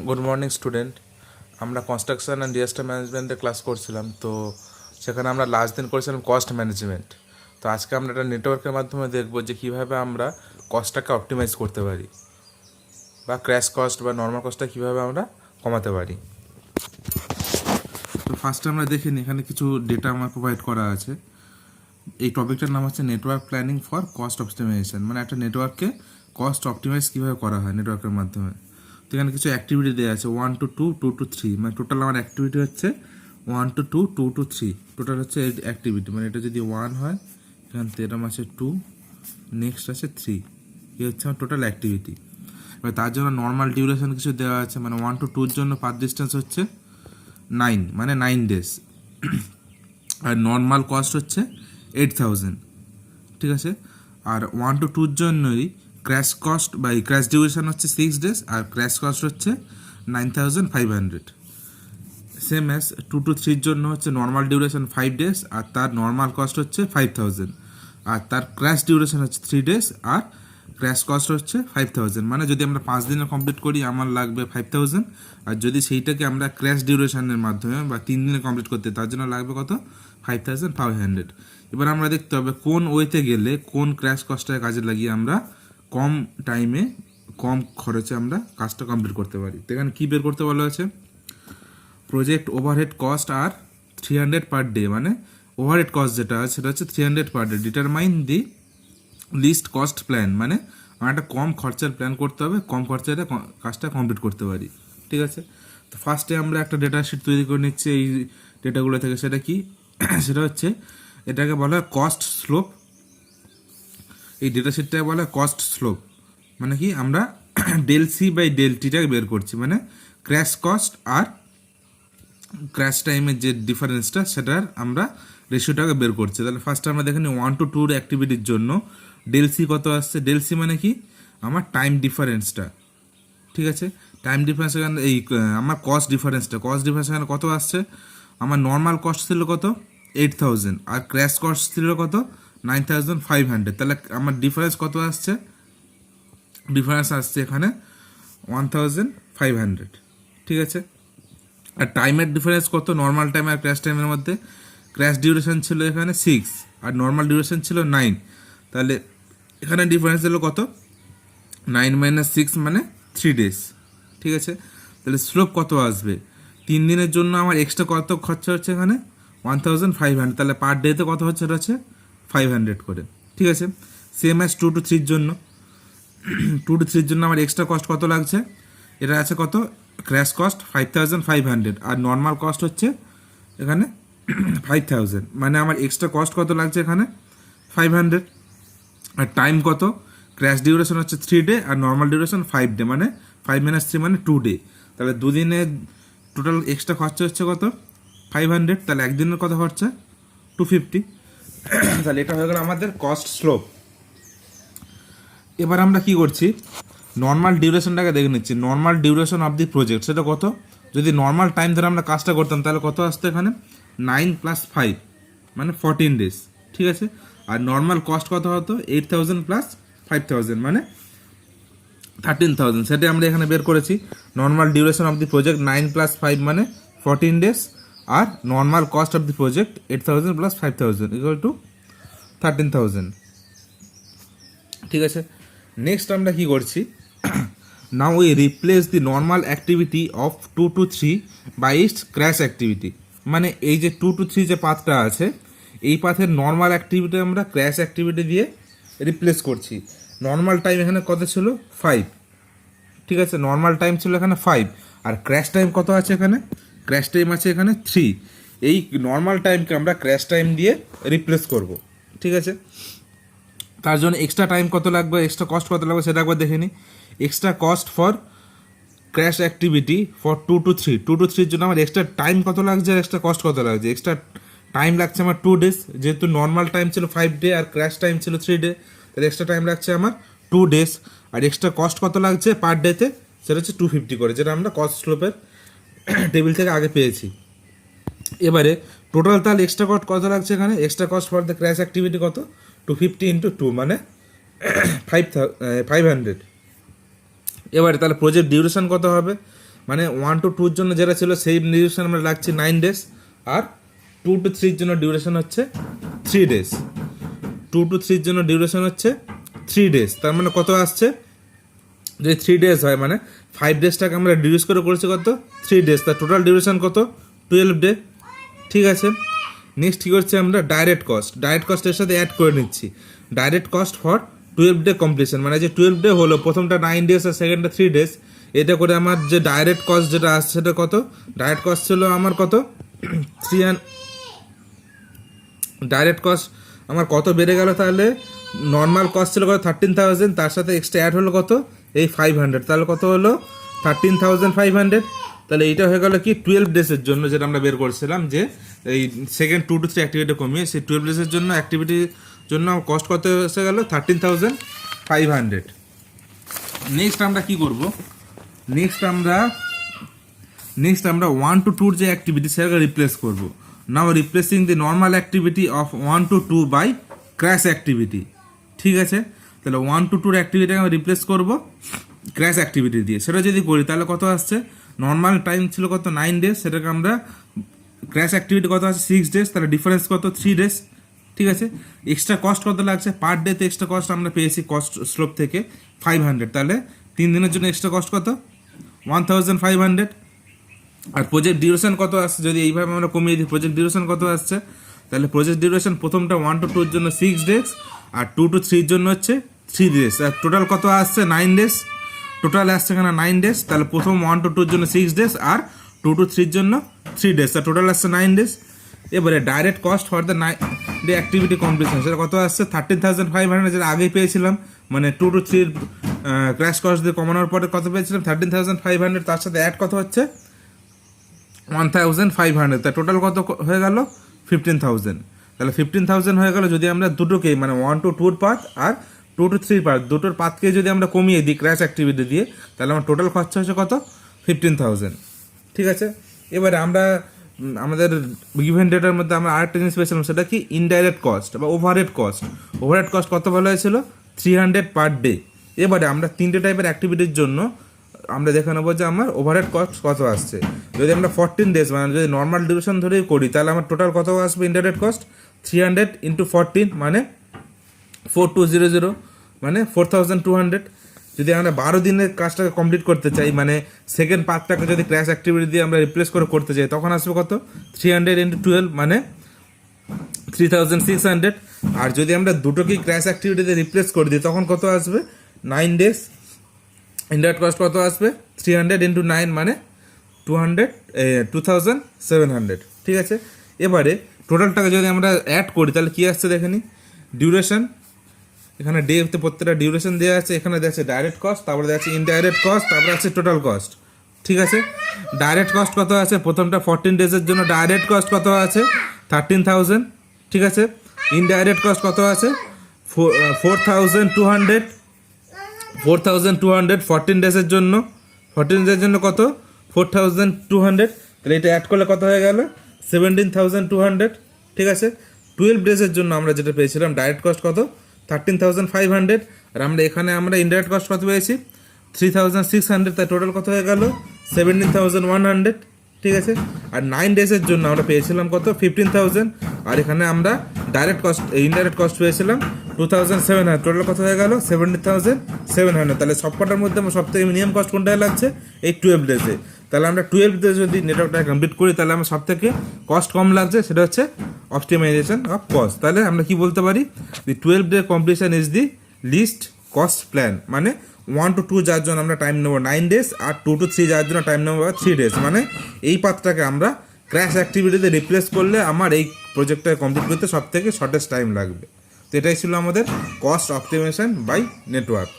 Good morning student. আমরা construction and disaster ম্যানেজমেন্টের class করছিলাম, তো সেখানে আমরা লাস্ট দিন করেছিলাম কস্ট ম্যানেজমেন্ট। তো আজকে আমরা একটা নেটওয়ার্কের মাধ্যমে দেখব যে কীভাবে আমরা কস্টটাকে অপটিমাইজ করতে পারি, বা ক্র্যাশ কস্ট বা নর্মাল কস্টটা কীভাবে আমরা কমাতে পারি। তো ফার্স্টে আমরা দেখে নিই, এখানে কিছু ডেটা আমার প্রোভাইড করা আছে। এই টপিকটার নাম হচ্ছে network planning for cost optimisation, মানে একটা নেটওয়ার্ককে কস্ট অপটিমাইজ কীভাবে করা হয় নেটওয়ার্কের মাধ্যমে। তো এখানে কিছু অ্যাক্টিভিটি দেওয়া আছে 1 to 2, 2 to 3, মানে টোটাল আমার অ্যাক্টিভিটি হচ্ছে 1 to 2, 2 to 3, টোটাল হচ্ছে অ্যাক্টিভিটি। মানে এটা যদি 1 হয়, এখান থেকে এরম আছে 2, নেক্সট আছে 3, এই হচ্ছে আমার টোটাল অ্যাক্টিভিটি। এবার তার জন্য নর্মাল ডিউরেশন কিছু দেওয়া আছে, মানে 1 to 2 জন্য পাথ ডিস্টেন্স হচ্ছে 9, মানে 9 days, আর নর্মাল কস্ট হচ্ছে 8000, ঠিক আছে। আর 1 to 2 জন্যই ক্র্যাশ কস্ট বা ক্র্যাশ ডিউরেশন হচ্ছে 6 days, আর ক্র্যাশ কস্ট হচ্ছে 9500। সেম অ্যাজ 2 to 3 জন্য হচ্ছে নর্মাল ডিউরেশন 5 days, আর তার নর্মাল কস্ট হচ্ছে 5000, আর তার ক্র্যাশ ডিউরেশন হচ্ছে 3 days, আর ক্র্যাশ কস্ট হচ্ছে 5000। মানে যদি আমরা 5 দিনে কমপ্লিট করি আমার লাগবে 5000, আর যদি সেইটাকে আমরা ক্র্যাশ ডিউরেশনের মাধ্যমে বা 3 দিনে কমপ্লিট করতে, তার জন্য লাগবে কত? 5500। এবার আমরা দেখতে হবে কোন ওয়েতে গেলে কোন ক্র্যাশ কস্টটাকে কাজে লাগিয়ে আমরা কম টাইমে কম খরচে আমরা কাজটা কমপ্লিট করতে পারি। তো এখানে কী বের করতে বলা হয়েছে? প্রজেক্ট ওভারহেড কস্ট আর 300 পার ডে, মানে ওভারহেড কস্ট যেটা আছে সেটা হচ্ছে 300 পার ডে। ডিটারমাইন দি লিস্ট কস্ট প্ল্যান, মানে আমার একটা কম খরচার প্ল্যান করতে হবে, কম খরচায় কাজটা কমপ্লিট করতে পারি, ঠিক আছে। তো ফার্স্টে আমরা একটা ডেটা শিট তৈরি করে নিচ্ছি এই ডেটাগুলো থেকে। সেটা কি? সেটা হচ্ছে, এটাকে বলা হয় কস্ট স্লোপ। এই ডেটা শিটটাকে বলা হয় কস্ট স্লোপ। মানে কি, আমরা ডেল সি বাই ডেল টিটাকে বের করছি, মানে ক্র্যাশ কস্ট আর ক্র্যাশ টাইমের যে ডিফারেন্সটা সেটার আমরা রেশিওটাকে বের করছি। তাহলে ফার্স্ট আমরা দেখে নিই 1 to 2 অ্যাক্টিভিটির জন্য ডেল সি কত আসছে। ডেল সি মানে কি, আমার টাইম ডিফারেন্সটা, ঠিক আছে। টাইম ডিফারেন্স এখানে এই আমার কস্ট ডিফারেন্সটা এখানে কত আসছে? আমার নর্মাল কস্ট ছিল কত? 8000, আর ক্র্যাশ কস্ট ছিল কত? 9500। তাহলে আমার ডিফারেন্স কত আসছে? ডিফারেন্স আসছে এখানে 1500, ঠিক আছে। আর টাইমের ডিফারেন্স কত নর্মাল টাইম আর ক্র্যাশ টাইমের মধ্যে? ক্র্যাশ ডিউরেশন ছিল এখানে 6, আর নর্মাল ডিউরেশন ছিল 9। তাহলে এখানে ডিফারেন্স হলো কত? 9 - 6 মানে 3 days, ঠিক আছে। তাহলে স্লোপ কত আসবে? 3 দিনের জন্য আমার এক্সট্রা কত খরচা হচ্ছে এখানে? 1500। তাহলে পার ডেতে কত হচ্ছে? এটা হচ্ছে 500 করে, ঠিক আছে। সেম অ্যাজ 2 to 3 জন্য 2 to 3 জন্য আমার এক্সট্রা কস্ট কত লাগছে? এটা আছে কত? ক্র্যাশ কস্ট 5500, আর নর্মাল কস্ট হচ্ছে এখানে 5000, মানে আমার এক্সট্রা কস্ট কত লাগছে এখানে? 500। আর টাইম কত? ক্র্যাশ ডিউরেশন হচ্ছে 3 day, আর নর্মাল ডিউরেশন 5 day, মানে 5 - 3 মানে 2 day। তাহলে দুদিনে টোটাল এক্সট্রা খরচা হচ্ছে কত? 500। তাহলে একদিনের কত খরচা? 250। তাহলে এটা হয়ে গেল আমাদের কস্ট স্লোপ। এবার আমরা কি করছি, নর্মাল ডিউরেশনটাকে দেখে নিচ্ছি। Normal duration of the project সেটা কত? যদি নর্মাল টাইম ধরে আমরা কাজটা করতাম তাহলে কত আসতো এখানে? 9 + 5 মানে 14 days, ঠিক আছে। আর নর্মাল কস্ট কত হতো? 8000 + 5000 মানে 13000। সেটা আমরা এখানে বের করেছি। Normal duration of the project 9 + 5 মানে 14 days, আর normal cost of the project 8000 + 5000 = 13000, ঠিক আছে। নেক্সট আমরা কি করছি, now we replace the normal activity of 2 to 3 by its crash activity. মানে এই যে 2 to 3 যে পাথটা আছে, এই পাথের নর্মাল অ্যাক্টিভিটি আমরা ক্র্যাশ অ্যাক্টিভিটি দিয়ে রিপ্লেস করছি। নর্মাল টাইম এখানে কত ছিল? 5, ঠিক আছে। নর্মাল টাইম ছিল এখানে 5, আর ক্র্যাশ টাইম কত আছে এখানে? ক্র্যাশ টাইম আছে এখানে 3। এই নর্মাল টাইমকে আমরা ক্র্যাশ টাইম দিয়ে রিপ্লেস করব, ঠিক আছে। তার জন্য এক্সট্রা টাইম কত লাগবে, এক্সট্রা কস্ট কত লাগবে সেটা একবার দেখে নিই। Extra cost for crash activity for 2 to 3, 2 to 3 জন্য আমার এক্সট্রা টাইম কত লাগছে আর এক্সট্রা কস্ট কত লাগছে? এক্সট্রা টাইম লাগছে আমার 2 days, যেহেতু নর্মাল টাইম ছিল 5 day আর ক্র্যাশ টাইম ছিল 3 day, তাহলে এক্সট্রা টাইম লাগছে আমার 2 days। আর এক্সট্রা কস্ট কত লাগছে পার ডেতে? সেটা হচ্ছে 250 করে, যেটা আমরা কস্ট স্লোপের টেবিল থেকে আগে পেয়েছি। এবারে টোটাল তাহলে এক্সট্রা কস্ট কত লাগছে এখানে? Extra cost for the crash activity কত? 250 × 2 মানে 500। এবারে তাহলে প্রজেক্ট ডিউরেশন কত হবে? মানে 1 to 2 জন্য যেটা ছিল সেই ডিউরেশন আমরা রাখছি 9 ডেজ, আর 2 to 3 জন্য ডিউরেশন হচ্ছে 3 ডেজ। 2 to 3 জন্য ডিউরেশন হচ্ছে 3 ডেজ। তার মানে কত আসছে, যদি 3 ডেজ হয় মানে 5 ডেজটাকে আমরা রিডিউস করে করেছি কত 3 ডেজ, তার টোটাল ডিউরেশন কত 12 ডে। ঠিক আছে, নেক্সট কী করছি আমরা, ডাইরেক্ট কস্টের সাথে অ্যাড করে নিচ্ছি direct cost for 12 day completion, মানে যে 12 ডে হলো, প্রথমটা 9 ডেজ আর সেকেন্ডটা 3 ডেজ, এটা করে আমার যে ডাইরেক্ট কস্ট যেটা আসছে সেটা কত, ডাইরেক্ট কস্ট ছিল আমার কত ডাইরেক্ট কস্ট আমার কত বেড়ে গেল, তাহলে নর্মাল কস্ট ছিল কত 13,000, তার সাথে এক্সট্রা অ্যাড হলো কত এই 500, তাহলে কত হলো 13,500। তাহলে এইটা হয়ে গেল কি 12 ডেজের জন্য, যেটা আমরা বের করছিলাম যে এই সেকেন্ড 2 to 3 অ্যাক্টিভিটি কমিয়ে সেই 12 ডেজের জন্য অ্যাক্টিভিটির জন্য কস্ট কত এসে গেল 13,500। নেক্সট আমরা কি করব, নেক্সট আমরা 1 to 2 যে অ্যাক্টিভিটি সেটাকে রিপ্লেস করব। Now replacing the normal activity of 1 to 2 by crash activity. ঠিক আছে, তাহলে 1 to 2 অ্যাক্টিভিটিকে আমরা রিপ্লেস করব ক্র্যাশ অ্যাক্টিভিটি দিয়ে। সেটা যদি করি তাহলে কত আসছে, নর্মাল টাইম ছিল কত 9 ডেজ, সেটাকে আমরা ক্র্যাশ অ্যাক্টিভিটি কত আছে 6 ডেজ, তাহলে ডিফারেন্স কত 3 ডেজ। ঠিক আছে, এক্সট্রা কস্ট কত লাগছে, পার ডেতে এক্সট্রা কস্ট আমরা পেয়েছি কস্ট স্লোপ থেকে 500, তাহলে 3 দিনের জন্য এক্সট্রা কস্ট কত 1,500। আর প্রজেক্ট ডিউরেশন কত আসছে, যদি এইভাবে আমরা কমিয়ে দিই প্রজেক্ট ডিউরেশন কত আসছে, তাহলে প্রজেক্ট ডিউরেশন প্রথমটা 1 to 2 এর জন্য 6 ডেজ আর 2 to 3 এর জন্য হচ্ছে 3 ডেজ, আর টোটাল কত আসছে 9 ডেজ, টোটাল আসছে এখানে 9 ডেজ। তাহলে প্রথম 1 to 2 এর জন্য 6 ডেজ আর 2 to 3 এর জন্য 3 ডেজ, তার টোটাল আসছে 9 ডেজ। এবারে direct cost for the day activity completion সেটা কত আসছে 13,500, যেটা আগেই পেয়েছিলাম, মানে 2 to 3 ক্র্যাশ কস্ট দিয়ে কমানোর পরে কত পেয়েছিলাম 13,500, তার সাথে অ্যাড কত হচ্ছে 1,500, তা টোটাল কত হয়ে গেল 15,000। তাহলে 15,000 হয়ে গেল যদি আমরা দুটোকেই মানে 1 to 2 পাথ আর 2 to 3 পাথ দুটোর পাথকে যদি আমরা কমিয়ে দিই ক্র্যাশ অ্যাক্টিভিটি দিয়ে, তাহলে আমার টোটাল খরচা হচ্ছে কত 15,000। ঠিক আছে, এবারে আমরা আমাদের গিভেন ডেটার মধ্যে আমরা আরেকটা জিনিস পেয়েছিলাম, সেটা কি ইনডাইরেক্ট কস্ট বা ওভারহেড কস্ট কত বলা হয়েছিল 300 পার ডে। এবারে আমরা 3টে টাইপের অ্যাক্টিভিটির জন্য আমরা দেখে নেবো যে আমার ওভারহেড কস্ট কত আসছে। যদি আমরা 14 ডেজ মানে যদি নর্মাল ডিউরেশন ধরেই করি, তাহলে আমার টোটাল কত আসবে ইনডাইরেক্ট কস্ট 300 × 14 মানে 4200 মানে 4,200। যদি আমরা 12 দিনের কাজটাকে কমপ্লিট করতে চাই, মানে সেকেন্ড পার্টটাকে যদি ক্র্যাশ অ্যাক্টিভিটি দিয়ে আমরা রিপ্লেস করে করতে চাই, তখন আসবে কত 300 × 12 মানে 3,600। আর যদি আমরা দুটোকেই ক্র্যাশ অ্যাক্টিভিটি দিয়ে রিপ্লেস করে দিই তখন কত আসবে 9 ডেজ, ইনডাইরেক্ট কস্ট কত আসবে 300 × 9 মানে 2,700। ঠিক আছে, এবারে টোটালটাকে যদি আমরা অ্যাড করি তাহলে কী আসছে দেখে নিই, ডিউরেশন এখানে ডেতে প্রত্যেকটা ডিউরেশন দেওয়া আছে, এখানে দেওয়া আছে ডাইরেক্ট কস্ট, তারপরে দেওয়া আছে ইনডাইরেক্ট কস্ট, তারপরে আছে টোটাল কস্ট। ঠিক আছে, ডাইরেক্ট কস্ট কত আছে, প্রথমটা 14 ডেজের জন্য ডাইরেক্ট কস্ট কত আছে 13,000। ঠিক আছে, ইনডাইরেক্ট কস্ট কত আছে 4,200 14 ডেজের জন্য, 14 ডেজের জন্য কত 4,200। তাহলে এটা অ্যাড করলে কত হয়ে গেল 17,200। ঠিক আছে, 12 ডেজের জন্য আমরা যেটা পেয়েছিলাম ডাইরেক্ট কস্ট কত 13,500, আর আমরা এখানে আমরা ইনডাইরেক্ট কস্ট কত পেয়েছি 3,600, তাই টোটাল কত হয়ে গেল 17,100। ঠিক আছে, আর 9 ডেজের জন্য আমরা পেয়েছিলাম কত 15,000, আর এখানে আমরা ডাইরেক্ট কস্ট ইনডাইরেক্ট কস্ট পেয়েছিলাম 2,700, টোটাল কত হয়ে গেল 17,700। তাহলে সবকটার মধ্যে আমার সব থেকে মিনিমাম কস্ট কোনটায় লাগছে এই 12 ডেজে। তাহলে আমরা 12 ডেজ যদি নেটওয়ার্কটা কমপ্লিট করি তাহলে আমার সব থেকে কস্ট কম লাগছে, সেটা হচ্ছে অপটিমাইজেশন অফ কস্ট। তাহলে আমরা কি বলতে পারি, the 12 day completion is the least cost plan, মানে 1 to 2 যাওয়ার জন্য আমরা টাইম নেবো 9 ডেজ আর 2 to 3 যাওয়ার জন্য টাইম নেবো 3 ডেজ, মানে এই পাথটাকে আমরা ক্র্যাশ অ্যাক্টিভিটিতে রিপ্লেস করলে আমার এই প্রজেক্টটা কমপ্লিট করতে সব থেকে শর্টেস্ট টাইম লাগবে। তো এটাই ছিল আমাদের কস্ট অপটিমাইজেশন বাই নেটওয়ার্ক।